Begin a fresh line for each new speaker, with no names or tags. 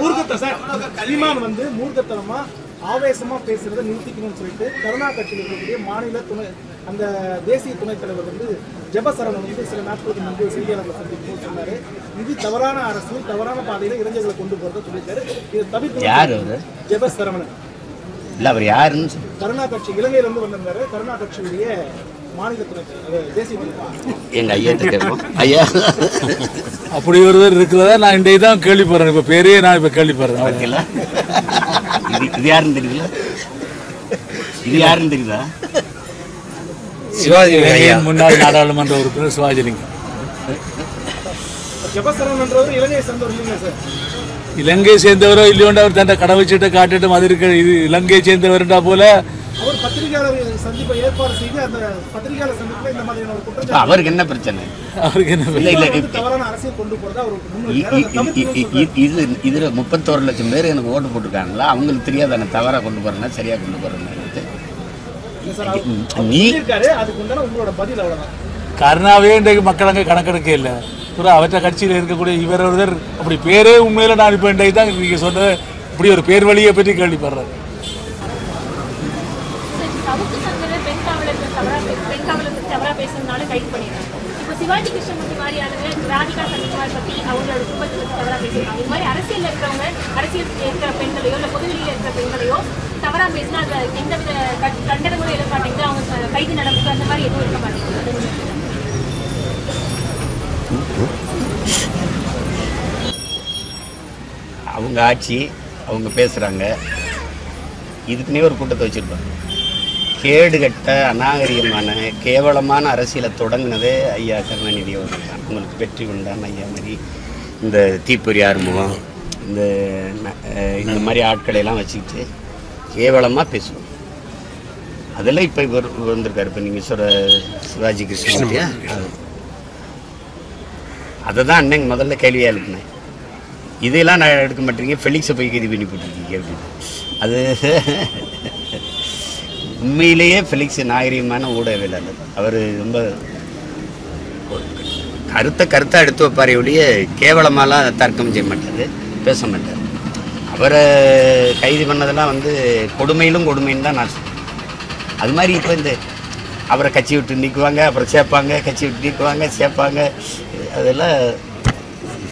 மூர்க்கத்தை sir சீமான் வந்து மூர்க்கத்தனமா ஆவேசமா பேசுறதை நிறுத்திக்கணும்னு சொல்லிட்டு கருணா கட்சியில் இருக்கக்கூடிய மாநில துணை அந்த தேசிய துணைத் தலைவர் வந்து ஜெபசரவணன் வந்து சில நாட்களுக்கு முன்பு செய்தியாளர்களை சந்திக்கும் சொன்னாரு. இது தவறான அரசு, தவறான பாதையில இளைஞர்களை கொண்டு போறதை சொல்லியிருக்காரு. இதை தவிர்த்து ஜெபசரவணன்
இல்ல அவர் யாருன்னு
கருணா கட்சி இலங்கையில இருந்து வந்திருந்தாரு. கருணா கட்சியுடைய மாநில துணை தேசிய
எங்க ஐயாட்ட கேட்போம். ஐயா
அப்படி ஒருவர் இருக்கிறதா நான் இன்றைக்கு தான் கேள்விப்படுறேன். இப்போ பேரே நான் இப்போ கேள்விப்படுறேன்.
இது யாருன்னு தெரியல. இது யாருன்னு தெரியுதா?
சிவாஜி முன்னாள் நாடாளுமன்ற உறுப்பினர் சிவாஜிலிங்கம்.
ஜெபசரவணன்றவர் இலங்கையை சேர்ந்தவர் இல்லைங்க சார்.
இலங்கை சேர்ந்தவரோ இல்லையோண்டு அவர் தன்னை கடை வச்சுட்டு காட்டுட்டு மாதிரி இருக்க. இது இலங்கை சேர்ந்தவர்டா போல
அவர் பத்திரிகையாளர் சந்திப்பை ஏற்பாடு செய்து அந்த பத்திரிகையாளர் சந்திப்பில் இந்த மாதிரியான ஒரு குற்றச்சாட்டு.
அவருக்கு என்ன பிரச்சனை?
அவருக்கு என்ன
தவறான அரசியல் கொண்டு போறதா
இது இதுல 31 லட்சம் பேர் எனக்கு ஓட்டு போட்டிருக்காங்களா? அவங்களுக்கு தெரியாத நான் தவறா கொண்டு போறேன்னா சரியா கொண்டு போறேன்னு நீ
அதுக்கு உண்டான உங்களோட பதில் அவ்வளவுதான்.
கருணாவே இன்றைக்கு மக்கள் அங்கே கணக்கெடுக்க இல்லை. அவற்றை கட்சியில் இருக்கக்கூடிய இவர் ஒருவர் அப்படி பேரே உண்மையில நான் இப்போ இன்றைக்கு தான் நீங்கள் சொன்ன இப்படி ஒரு பேர் வழியை பற்றி கேள்விப்படுறேன்.
சிவாஜி கிருஷ்ணமூர்த்தி மாதிரியானவங்க ராதிகா சந்திக்குமார் பற்றி அவங்களோட குடும்பத்தை பற்றி தவறாக பேசியிருக்காங்க. இது மாதிரி அரசியல் இருக்கிறவங்க, அரசியல் இருக்கிற பெண்களையோ இல்லை பொதுவெளியில் இருக்கிற பெண்களையோ தவறாக பேசினா அது எந்தவித கண்டனங்களும் இருக்க மாட்டேங்குது. அவங்க கைது நடப்பு அந்த மாதிரி எதுவும் இருக்க மாட்டேங்குது.
அவங்க ஆட்சி அவங்க பேசுகிறாங்க. இதுக்குன்னே ஒரு கூட்டத்தை வச்சுருப்பாங்க. கேடுகட்ட அநாகரிகமான கேவலமான அரசியலை தொடங்கினதே ஐயா கருணாநிதி அவர்கள் தான். உங்களுக்கு வெற்றி உண்டான ஐயா மாதிரி இந்த தீப்பொறி ஆறுமுகம் இந்த மாதிரி ஆட்களையெல்லாம் வச்சுக்கிட்டு கேவலமாக பேசுவோம். அதெல்லாம் இப்போ இவர் வந்திருக்காரு. இப்போ நீங்கள் சொல்கிற சிவாஜி கிருஷ்ணமூர்த்தியா, அதை தான் அன்னைக்கு முதல்ல கேள்வியாக எழுப்பினேன். இதெல்லாம் நான் எடுக்க மாட்டேங்க, ஃபெலிக்ஸை போய் கைது பண்ணி போட்டிருக்கீங்க அப்படின்னு. அது உண்மையிலேயே ஃபெலிக்ஸ் நாகரிகமான ஊடகவியலாளர். அவர் ரொம்ப கருத்தை எடுத்து வைப்பார் ஒழிய கேவலமாலாம் தர்க்கம் செய்ய மாட்டார், பேச மாட்டார். அவரை கைது பண்ணதெல்லாம் வந்து கொடுமையிலும் கொடுமைன்னு தான் நான் சொல்கிறேன். அது மாதிரி இப்போ இந்த அவரை கட்சி விட்டு நீக்குவாங்க, அப்புறம் சேர்ப்பாங்க, கட்சி விட்டு நீக்குவாங்க, சேர்ப்பாங்க, அதெல்லாம்